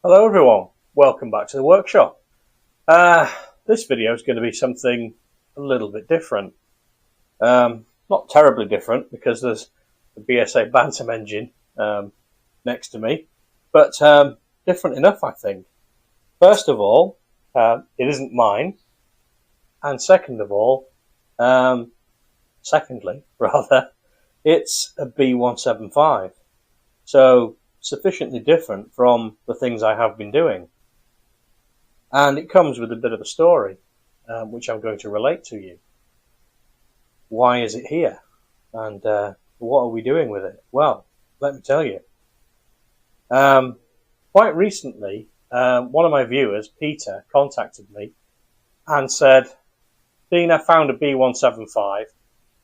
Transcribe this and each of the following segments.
Hello everyone, welcome back to the workshop. This video is going to be something a little bit different. Not terribly different because there's the BSA Bantam engine next to me, but different enough I think. First of all, it isn't mine, and secondly, it's a B175. So sufficiently different from the things I have been doing. And it comes with a bit of a story, which I'm going to relate to you. Why is it here? And what are we doing with it? Well, let me tell you. Quite recently, one of my viewers, Peter, contacted me and said, Dean, I found a B175.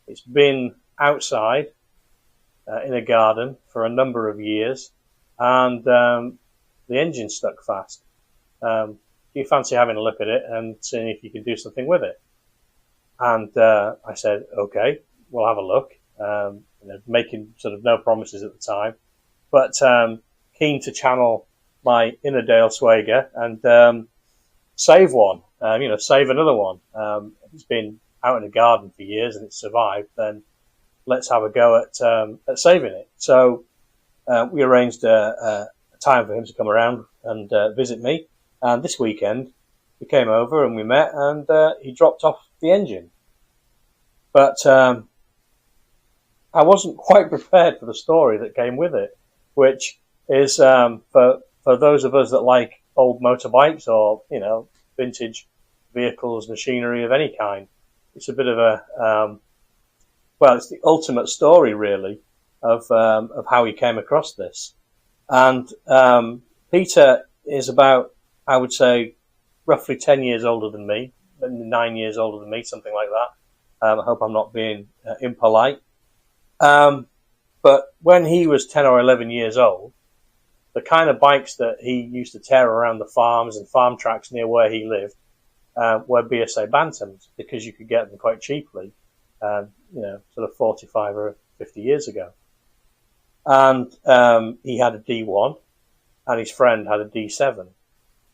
It's been outside in a garden for a number of years, and the engine's stuck fast. Do you fancy having a look at it and seeing if you can do something with it? And I said, okay, we'll have a look. Making sort of no promises at the time, but keen to channel my inner Dale Swager and save one, save another one. If it's been out in the garden for years and it's survived, then let's have a go at saving it. So we arranged a time for him to come around and visit me. And this weekend, he came over and we met, and he dropped off the engine. But I wasn't quite prepared for the story that came with it, which is for those of us that like old motorbikes or vintage vehicles, machinery of any kind. It's a bit of a it's the ultimate story, really, of how he came across this. And Peter is about, I would say, roughly 10 years older than me, 9 years older than me, something like that. I hope I'm not being impolite. But when he was 10 or 11 years old, the kind of bikes that he used to tear around the farms and farm tracks near where he lived were BSA Bantams, because you could get them quite cheaply, sort of 45 or 50 years ago. And he had a D1, and his friend had a D7.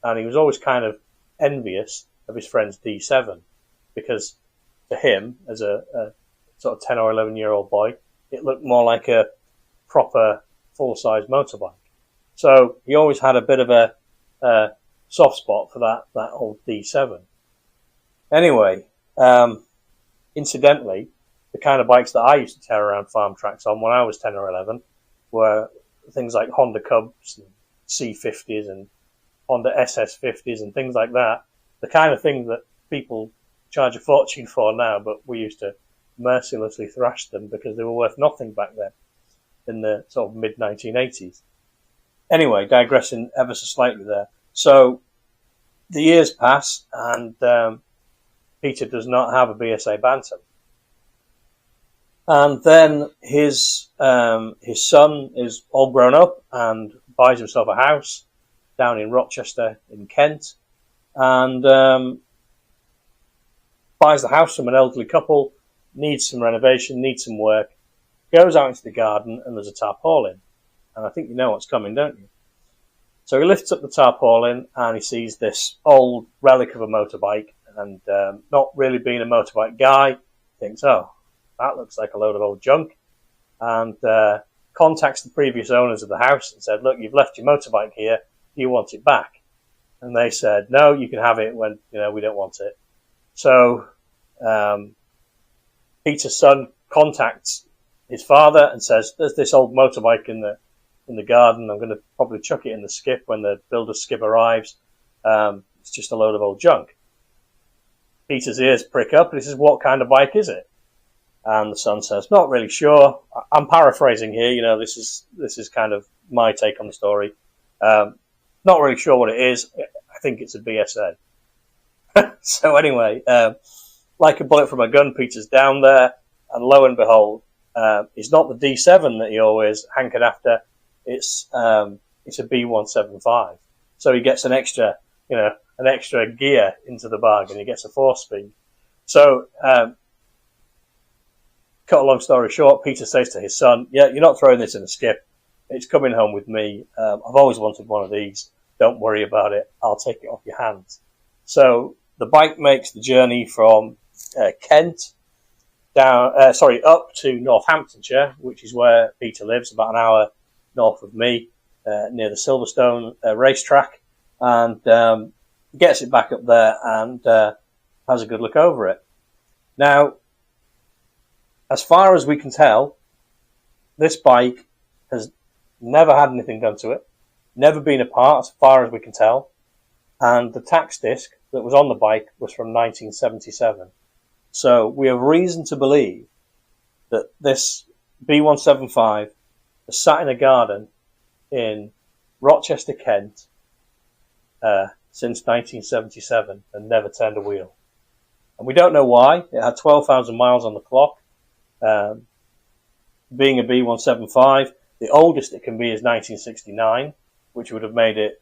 And he was always kind of envious of his friend's D7, because to him, as a sort of 10 or 11-year-old boy, it looked more like a proper full-size motorbike. So he always had a bit of a soft spot for that old D7. Anyway, incidentally, the kind of bikes that I used to tear around farm tracks on when I was 10 or 11 were things like Honda Cubs and C50s and Honda SS50s and things like that. The kind of thing that people charge a fortune for now, but we used to mercilessly thrash them because they were worth nothing back then in the sort of mid-1980s. Anyway, digressing ever so slightly there. So the years pass, and Peter does not have a BSA Bantam. And then his son is all grown up and buys himself a house down in Rochester in Kent, and buys the house from an elderly couple, needs some renovation, needs some work, goes out into the garden, and there's a tarpaulin. And I think you know what's coming, don't you? So he lifts up the tarpaulin and he sees this old relic of a motorbike, and not really being a motorbike guy, thinks, oh, that looks like a load of old junk, and contacts the previous owners of the house and said, look, you've left your motorbike here, do you want it back? And they said, no, you can have it when we don't want it. So Peter's son contacts his father and says, there's this old motorbike in the garden, I'm going to probably chuck it in the skip when the builder's skip arrives. It's just a load of old junk. Peter's ears prick up and he says, what kind of bike is it? And the son says, not really sure. I'm paraphrasing here, this is kind of my take on the story. Not really sure what it is. I think it's a BSA. So anyway, like a bullet from a gun, Peter's down there, and lo and behold, it's not the D7 that he always hankered after. It's a B175. So he gets an extra gear into the bargain. He gets a 4-speed. So, cut a long story short, Peter says to his son, yeah, you're not throwing this in a skip. It's coming home with me. I've always wanted one of these. don't worry about it, I'll take it off your hands. So the bike makes the journey from Kent up to Northamptonshire, which is where Peter lives, about an hour north of me, near the Silverstone racetrack, and gets it back up there and has a good look over it. Now, as far as we can tell, this bike has never had anything done to it, never been apart as far as we can tell, and the tax disc that was on the bike was from 1977. So we have reason to believe that this B175 has sat in a garden in Rochester, Kent, since 1977 and never turned a wheel. And we don't know why. It had 12,000 miles on the clock. Being a B175, the oldest it can be is 1969, which would have made it,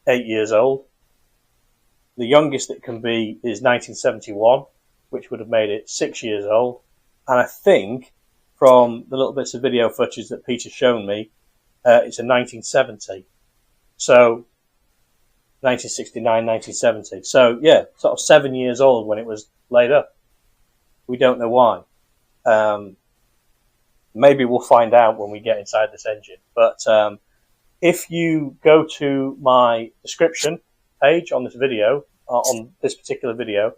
8 years old. The youngest it can be is 1971, which would have made it 6 years old. And I think, from the little bits of video footage that Peter's shown me, it's a 1970. So, 1969, 1970. So, yeah, sort of 7 years old when it was laid up. We don't know why. Maybe we'll find out when we get inside this engine. But if you go to my description page on this video, on this particular video,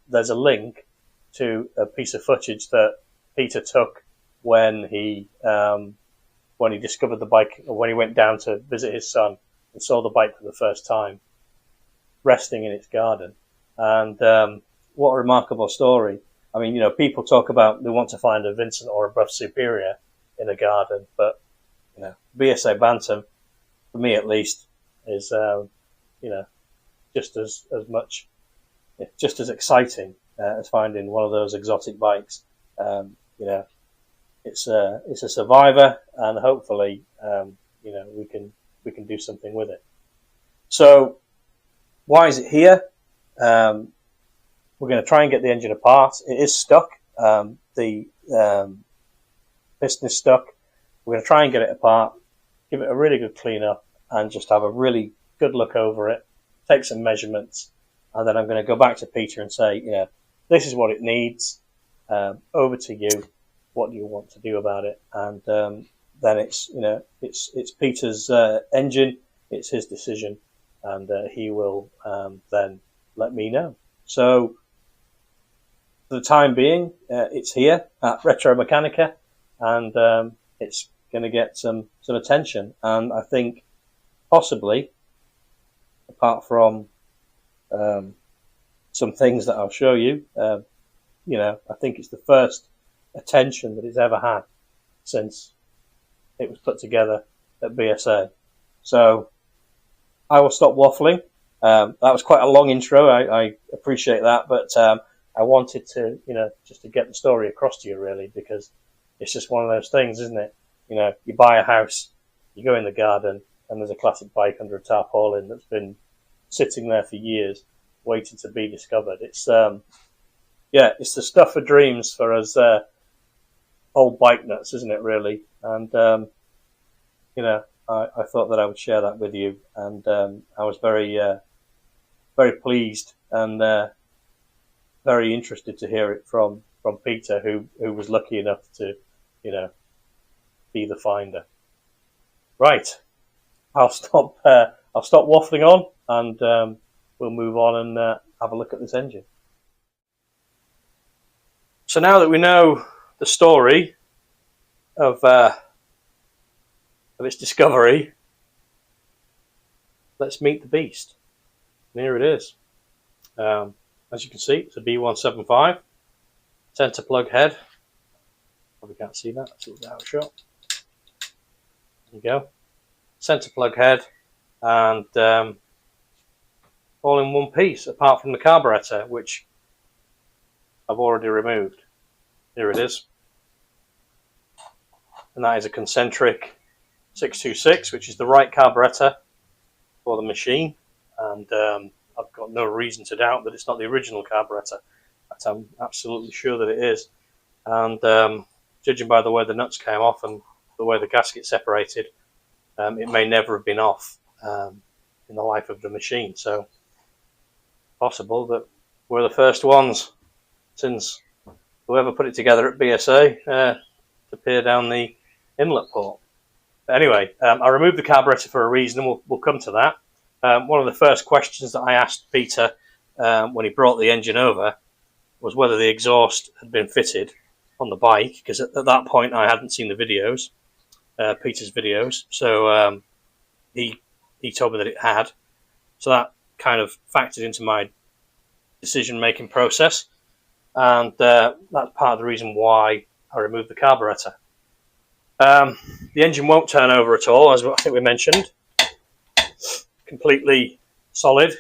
there's a link to a piece of footage that Peter took when he discovered the bike, or when he went down to visit his son and saw the bike for the first time, resting in its garden. And what a remarkable story. I mean, people talk about they want to find a Vincent or a Buff Superior in a garden, but, BSA Bantam, for me at least, is, just as much, just as exciting as finding one of those exotic bikes. It's a survivor, and hopefully, we can do something with it. So, why is it here? We're going to try and get the engine apart. It is stuck. The piston is stuck. We're going to try and get it apart, give it a really good clean up, and just have a really good look over it, take some measurements, and then I'm going to go back to Peter and say, this is what it needs. Over to you. What do you want to do about it? And then it's Peter's engine. It's his decision, and he will then let me know. So, for the time being, it's here at Retromeccanica, and it's going to get some attention. And I think possibly, apart from some things that I'll show you, I think it's the first attention that it's ever had since it was put together at BSA. So I will stop waffling. That was quite a long intro. I appreciate that, but I wanted to, just to get the story across to you, really, because it's just one of those things, isn't it? You buy a house, you go in the garden, and there's a classic bike under a tarpaulin that's been sitting there for years, waiting to be discovered. It's it's the stuff of dreams for us old bike nuts, isn't it, really? And I thought that I would share that with you, and I was very pleased and very interested to hear it from Peter, who was lucky enough to, be the finder. Right, I'll stop waffling on, and we'll move on and have a look at this engine. So now that we know the story of its discovery, let's meet the beast. And here it is. As you can see, it's a B175 center plug head. Probably can't see that. It's a little bit out of shot. There you go. Center plug head, and all in one piece, apart from the carburetor, which I've already removed. Here it is. And that is a concentric 626, which is the right carburetor for the machine. And I've got no reason to doubt that it's not the original carburetor. But I'm absolutely sure that it is. And judging by the way the nuts came off and the way the gasket separated, it may never have been off in the life of the machine. So possible that we're the first ones since whoever put it together at BSA to peer down the inlet port. But anyway, I removed the carburetor for a reason, and we'll come to that. One of the first questions that I asked Peter when he brought the engine over was whether the exhaust had been fitted on the bike, because at that point I hadn't seen the videos, Peter's videos. So he told me that it had. So that kind of factored into my decision-making process, and that's part of the reason why I removed the carburetor. The engine won't turn over at all, as I think we mentioned. Completely solid,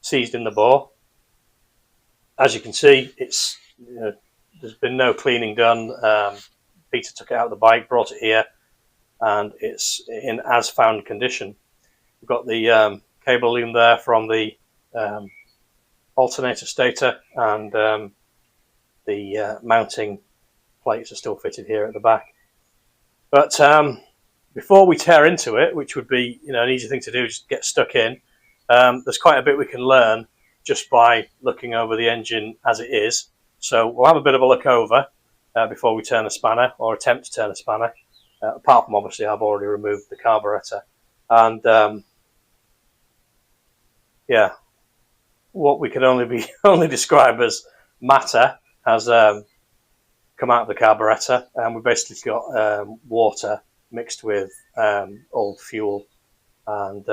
seized in the bore. As you can see, it's there's been no cleaning done. Peter took it out of the bike, brought it here, and it's in as found condition. We've got the cable loom there from the alternator stator, and the mounting plates are still fitted here at the back. But before we tear into it, which would be an easy thing to do, just get stuck in, there's quite a bit we can learn just by looking over the engine as it is. So we'll have a bit of a look over before we turn a spanner, or attempt to turn a spanner, apart from obviously I've already removed the carburetor. And yeah, what we could only describe as matter has come out of the carburetor, and we basically got water mixed with old fuel, and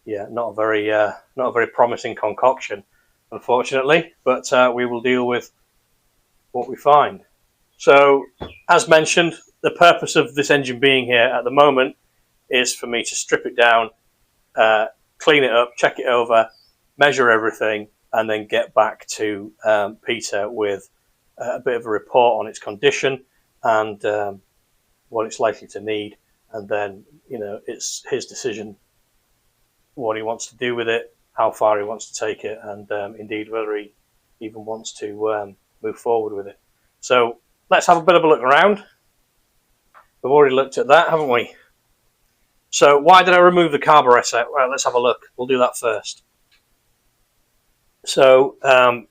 yeah, not a very promising concoction, unfortunately. But we will deal with what we find. So, as mentioned, the purpose of this engine being here at the moment is for me to strip it down, clean it up, check it over, measure everything, and then get back to Peter with a bit of a report on its condition and what it's likely to need, and then it's his decision what he wants to do with it, how far he wants to take it, and indeed whether he even wants to move forward with it. So let's have a bit of a look around. We've already looked at that, haven't we? So why did I remove the carburetor? Well, let's have a look. We'll do that first. So I'd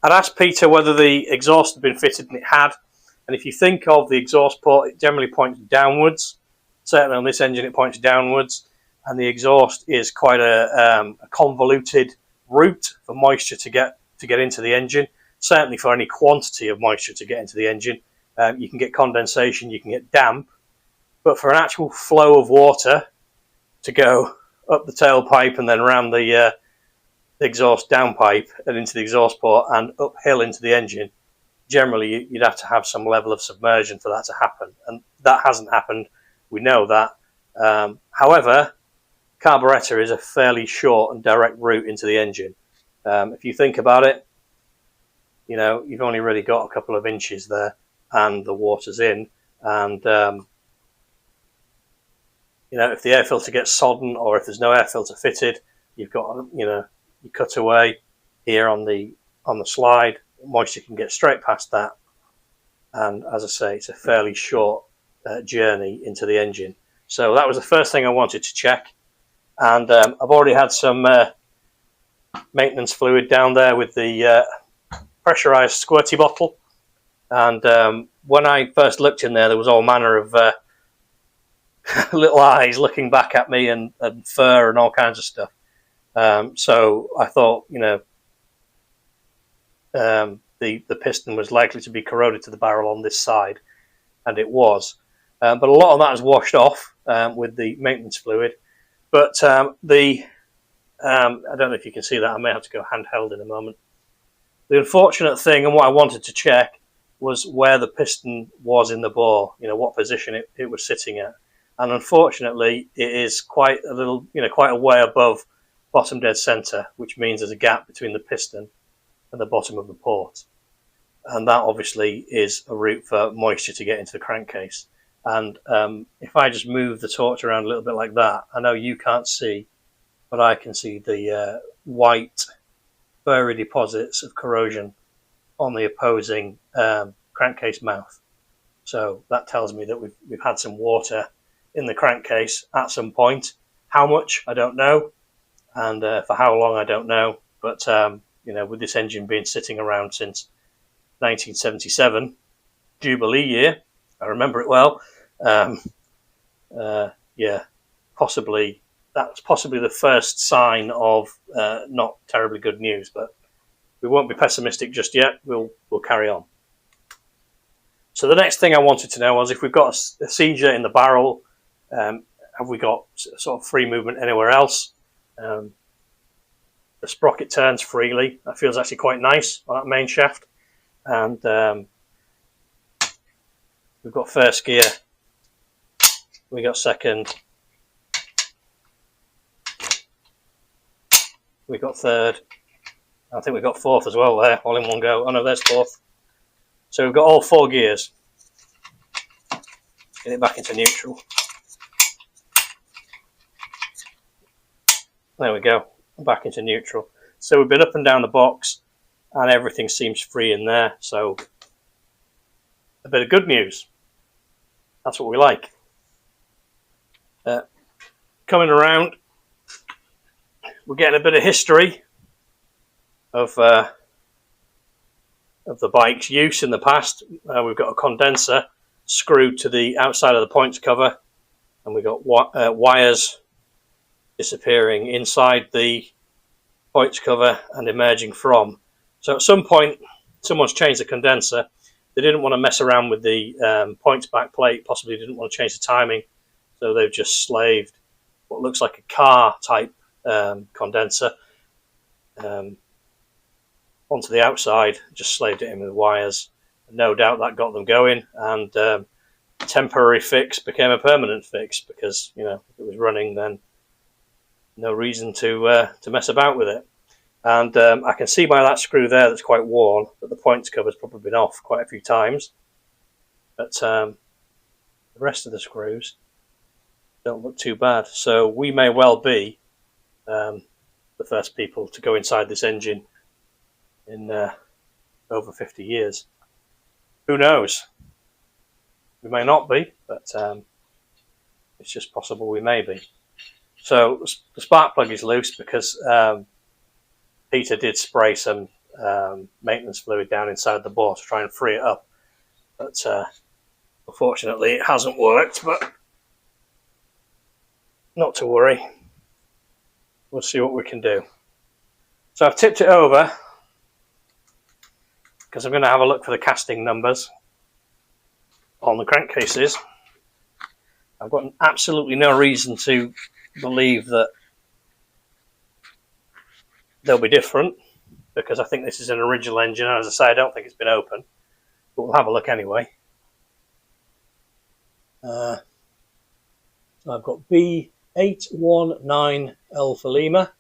asked Peter whether the exhaust had been fitted, and it had. And if you think of the exhaust port, it generally points downwards. Certainly on this engine it points downwards, and the exhaust is quite a convoluted route for moisture to get into the engine. Certainly for any quantity of moisture to get into the engine. You can get condensation, you can get damp, but for an actual flow of water to go up the tailpipe and then around the exhaust downpipe and into the exhaust port and uphill into the engine, generally you'd have to have some level of submersion for that to happen, and that hasn't happened. We know that. However, carburetor is a fairly short and direct route into the engine. If you think about it, you've only really got a couple of inches there, and the water's in, and if the air filter gets sodden, or if there's no air filter fitted, you've got you cut away here on the slide, moisture can get straight past that, and as I say, it's a fairly short journey into the engine. So that was the first thing I wanted to check, and I've already had some maintenance fluid down there with the pressurized squirty bottle, and when I first looked in there was all manner of little eyes looking back at me, and fur and all kinds of stuff. So I thought, the piston was likely to be corroded to the barrel on this side, and it was. But a lot of that is washed off with the maintenance fluid. But I don't know if you can see that. I may have to go handheld in a moment. The unfortunate thing, and what I wanted to check, was where the piston was in the bore, what position it was sitting at. And unfortunately, it is quite a way above bottom dead center, which means there's a gap between the piston and the bottom of the port. And that obviously is a route for moisture to get into the crankcase. And if I just move the torch around a little bit like that, I know you can't see, but I can see the white furry deposits of corrosion on the opposing crankcase mouth. So that tells me that we've had some water in the crankcase at some point. How much, I don't know, and for how long, I don't know. But you know, with this engine being sitting around since 1977, Jubilee year, I remember it well. Yeah, possibly that's possibly the first sign of not terribly good news, but we won't be pessimistic just yet. We'll carry on. So the next thing I wanted to know was if we've got a seizure in the barrel, have we got sort of free movement anywhere else? The sprocket turns freely. That feels actually quite nice on that main shaft. And we've got first gear. We got second. We got third. I think we got fourth as well there, all in one go. Oh no, there's fourth. So we've got all 4 gears. Get it back into neutral. There we go, back into neutral. So we've been up and down the box and everything seems free in there. So a bit of good news. That's what we like. Coming around, we're getting a bit of history of the bike's use in the past. We've got a condenser screwed to the outside of the points cover, and we've got wires disappearing inside the points cover and emerging from. So at some point, someone's changed the condenser. They didn't want to mess around with the points back plate, possibly didn't want to change the timing, so they've just slaved what looks like a car type condenser onto the outside, just slaved it in with wires. No doubt that got them going, and temporary fix became a permanent fix because, you know, if it was running, then no reason to mess about with it. And I can see by that screw there that's quite worn that the points cover's probably been off quite a few times. But the rest of the screws don't look too bad. So we may well be the first people to go inside this engine in over 50 years. Who knows? We may not be, but it's just possible we may be. So the spark plug is loose because Peter did spray some maintenance fluid down inside the bore to try and free it up. But unfortunately it hasn't worked, but not to worry. We'll see what we can do. So I've tipped it over because I'm going to have a look for the casting numbers on the crankcases. I've got absolutely no reason to believe that they'll be different because I think this is an original engine, and as I say, I don't think it's been opened, but we'll have a look anyway. So I've got B179L for Lima,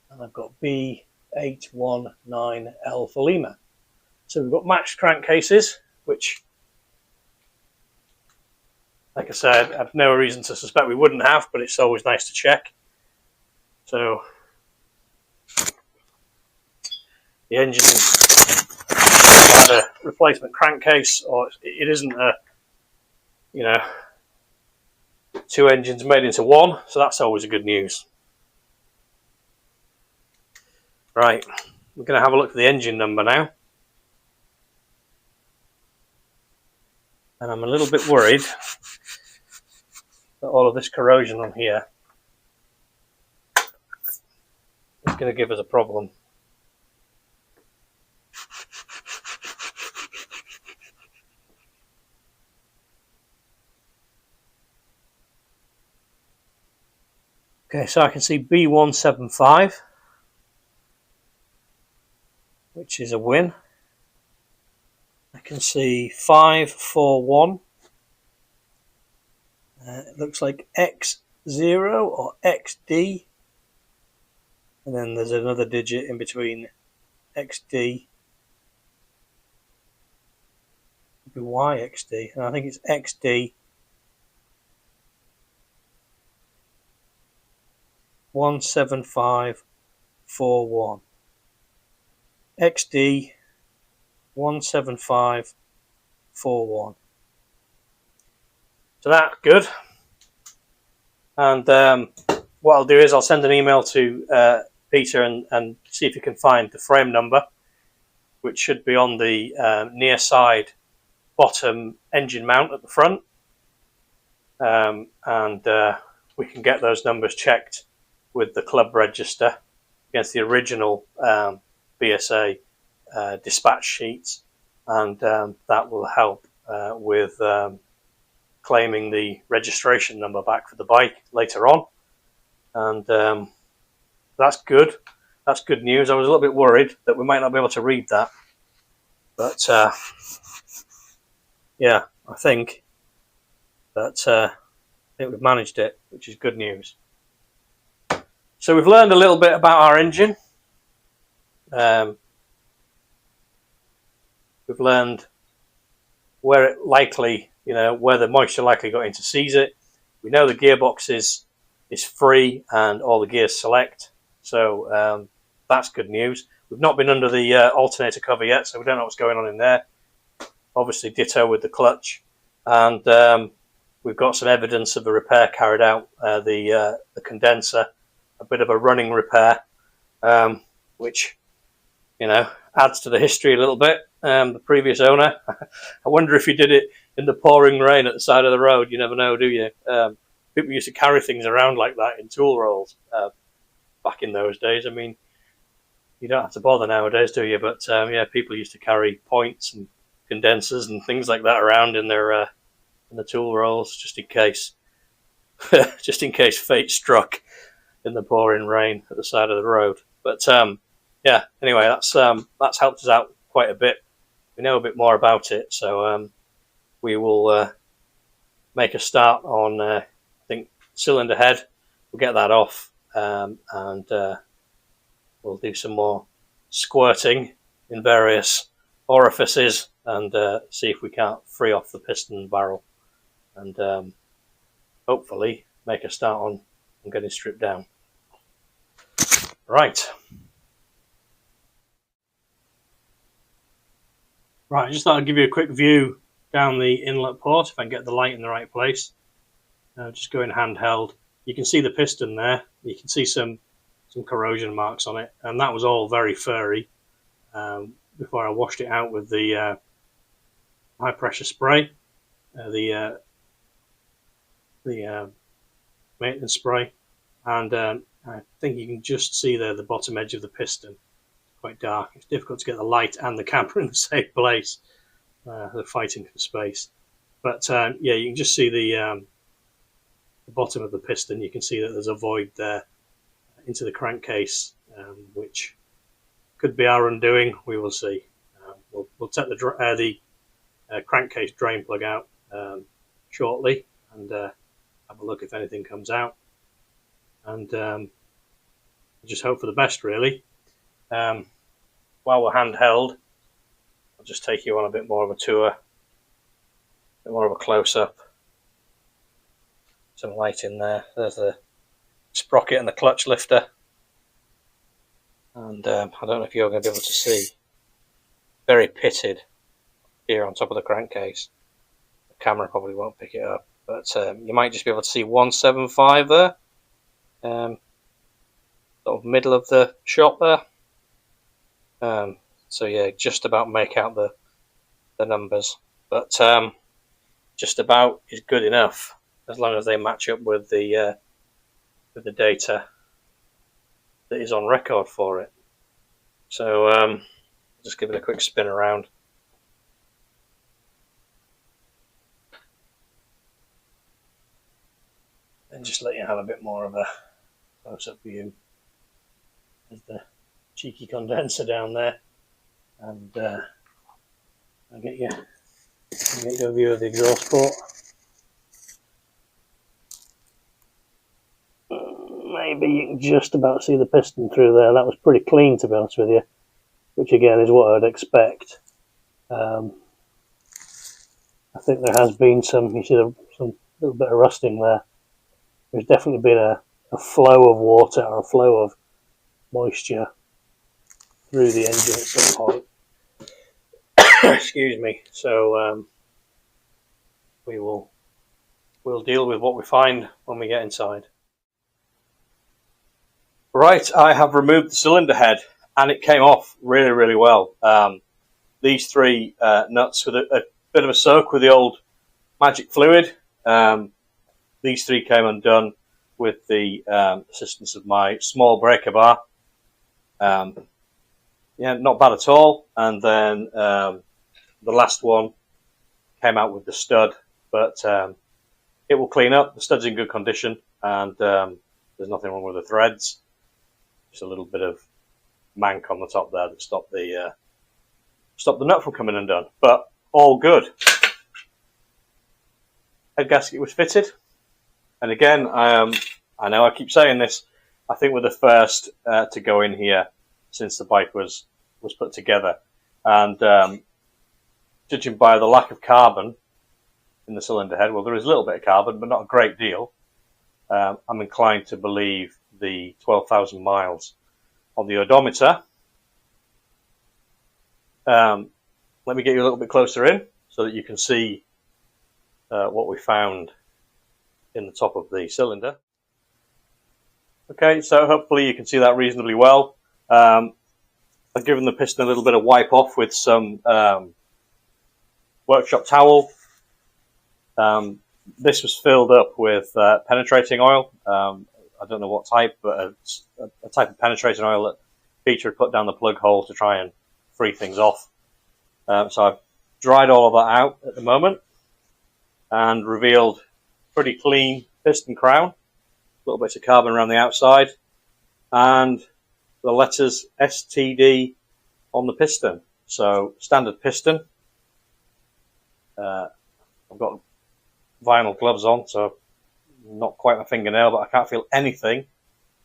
and I've got B819L for Lima. So we've got matched crankcases, which, like I said, I have no reason to suspect we wouldn't have, but it's always nice to check. So the engine is a replacement crankcase, or it isn't a, you know, 2 engines made into one, so that's always a good news. Right, we're going to have a look at the engine number now. And I'm a little bit worried that all of this corrosion on here is going to give us a problem. Okay, so I can see B175, which is a win. I can see 541. It looks like X0 or XD. And then there's another digit in between XD. It could be YXD. And I think it's XD 17541. XD 17541. So that's good. And what I'll do is I'll send an email to Peter and see if he can find the frame number, which should be on the near side bottom engine mount at the front. And we can get those numbers checked with the club register against the original BSA dispatch sheets, and that will help with claiming the registration number back for the bike later on. And that's good. That's good news. I was a little bit worried that we might not be able to read that, but yeah, I think that we've managed it, which is good news. So we've learned a little bit about our engine. We've learned where it likely, where the moisture likely got in to seize it. We know the gearbox is free and all the gears select, so that's good news. We've not been under the alternator cover yet, so we don't know what's going on in there. Obviously ditto with the clutch, and we've got some evidence of a repair carried out, the condenser, a bit of a running repair, which adds to the history a little bit. The previous owner, I wonder if he did it in the pouring rain at the side of the road. You never know, do you? People used to carry things around like that in tool rolls back in those days. I mean, you don't have to bother nowadays, do you? But yeah, people used to carry points and condensers and things like that around in their in the tool rolls, just in case, just in case fate struck in the pouring rain at the side of the road. But yeah, anyway, that's helped us out quite a bit. We know a bit more about it, so we will make a start on I think cylinder head. We'll get that off, and we'll do some more squirting in various orifices and see if we can't free off the piston barrel, and hopefully make a start on getting stripped down. Right, I just thought I'd give you a quick view down the inlet port if I can get the light in the right place. Just going handheld. You can see the piston there. You can see some corrosion marks on it, and that was all very furry before I washed it out with the high pressure spray, the maintenance spray, and I think you can just see there the bottom edge of the piston. It's quite dark. It's difficult to get the light and the camera in the same place. They're fighting for space, but yeah, you can just see the bottom of the piston. You can see that there's a void there into the crankcase, which could be our undoing. We will see. We'll take the crankcase drain plug out shortly and have a look if anything comes out, and just hope for the best, really. While we're handheld, I'll just take you on a bit more of a tour, a bit more of a close-up. Some light in there. There's the sprocket and the clutch lifter, and I don't know if you're going to be able to see. Very pitted here on top of the crankcase. The camera probably won't pick it up, but you might just be able to see 175 there, sort of middle of the shot there. So yeah, just about make out the numbers, but just about is good enough as long as they match up with the data that is on record for it. So just give it a quick spin around. And just let you have a bit more of a close-up view. There's the cheeky condenser down there, and I'll get you a view of the exhaust port. Maybe you can just about see the piston through there. That was pretty clean, to be honest with you, which again is what I'd expect. I think there has been some little bit of rusting there. There's definitely been a flow of water or a flow of moisture through the engine at some point. Excuse me. So we'll deal with what we find when we get inside. Right, I have removed the cylinder head, and it came off really, really well. These three nuts with a bit of a soak with the old magic fluid. These three came undone with the assistance of my small breaker bar. Yeah, not bad at all. And then the last one came out with the stud, but it will clean up. The stud's in good condition, and there's nothing wrong with the threads. Just a little bit of mank on the top there that stopped the nut from coming undone, but all good. Head gasket was fitted, and again, I know I keep saying this, I think we're the first to go in here since the bike was put together, and judging by the lack of carbon in the cylinder head, well, there is a little bit of carbon, but not a great deal. I'm inclined to believe the 12,000 miles on the odometer. Let me get you a little bit closer in so that you can see what we found in the top of the cylinder. Okay, so hopefully you can see that reasonably well. I've given the piston a little bit of wipe off with some workshop towel. This was filled up with penetrating oil. I don't know what type, but a type of penetrating oil that Peter had put down the plug hole to try and free things off. So I've dried all of that out at the moment and revealed pretty clean piston crown, little bits of carbon around the outside, and the letters STD on the piston. So standard piston. I've got vinyl gloves on, so not quite my fingernail, but I can't feel anything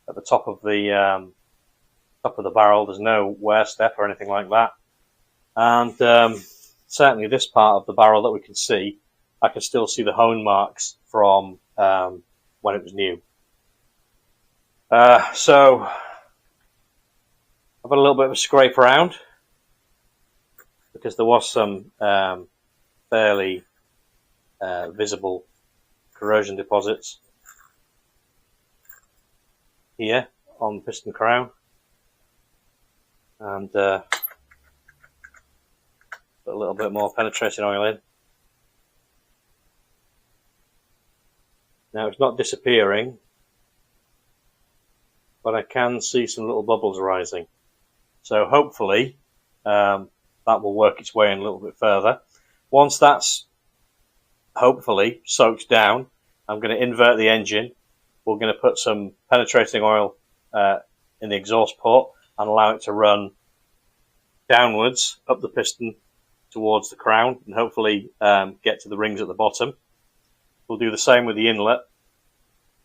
at the top of the barrel. There's no wear step or anything like that, and certainly this part of the barrel that we can see, I can still see the hone marks from when it was new. So I've had a little bit of a scrape around because there was some fairly visible corrosion deposits here on the piston crown, and put a little bit more penetrating oil in. Now it's not disappearing, but I can see some little bubbles rising. So hopefully that will work its way in a little bit further. Once that's hopefully soaked down, I'm going to invert the engine. We're going to put some penetrating oil in the exhaust port and allow it to run downwards up the piston towards the crown and hopefully get to the rings at the bottom. We'll do the same with the inlet.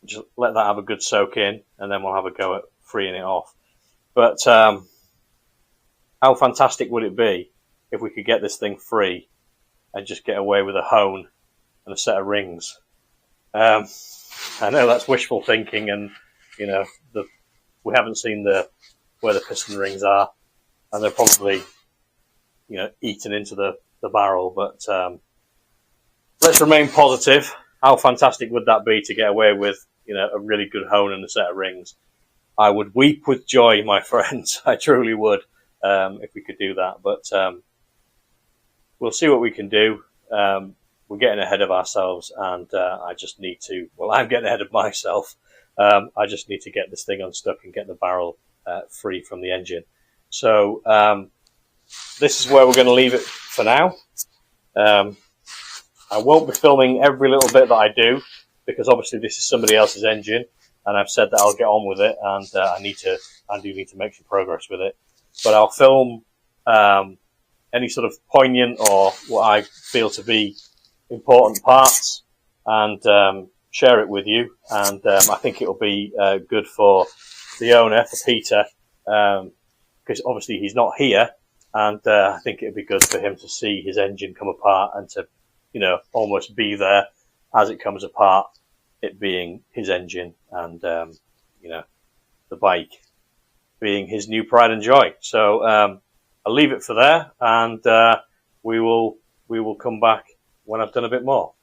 Just let that have a good soak in, and then we'll have a go at freeing it off. But how fantastic would it be if we could get this thing free and just get away with a hone and a set of rings? I know that's wishful thinking, and you know we haven't seen where the piston rings are, and they're probably eaten into the barrel. But let's remain positive. How fantastic would that be to get away with a really good hone and a set of rings? I would weep with joy, my friends. I truly would, if we could do that. But we'll see what we can do. We're getting ahead of ourselves, and I just need to. Well, I'm getting ahead of myself. I just need to get this thing unstuck and get the barrel free from the engine. So this is where we're going to leave it for now. I won't be filming every little bit that I do, because obviously this is somebody else's engine, and I've said that I'll get on with it, and I do need to make some progress with it. But I'll film any sort of poignant or what I feel to be important parts and share it with you. And I think it'll be good for the owner, for Peter, because obviously he's not here, and I think it'd be good for him to see his engine come apart and to almost be there as it comes apart, it being his engine, and the bike being his new pride and joy. So I'll leave it for there, and we will come back when I've done a bit more.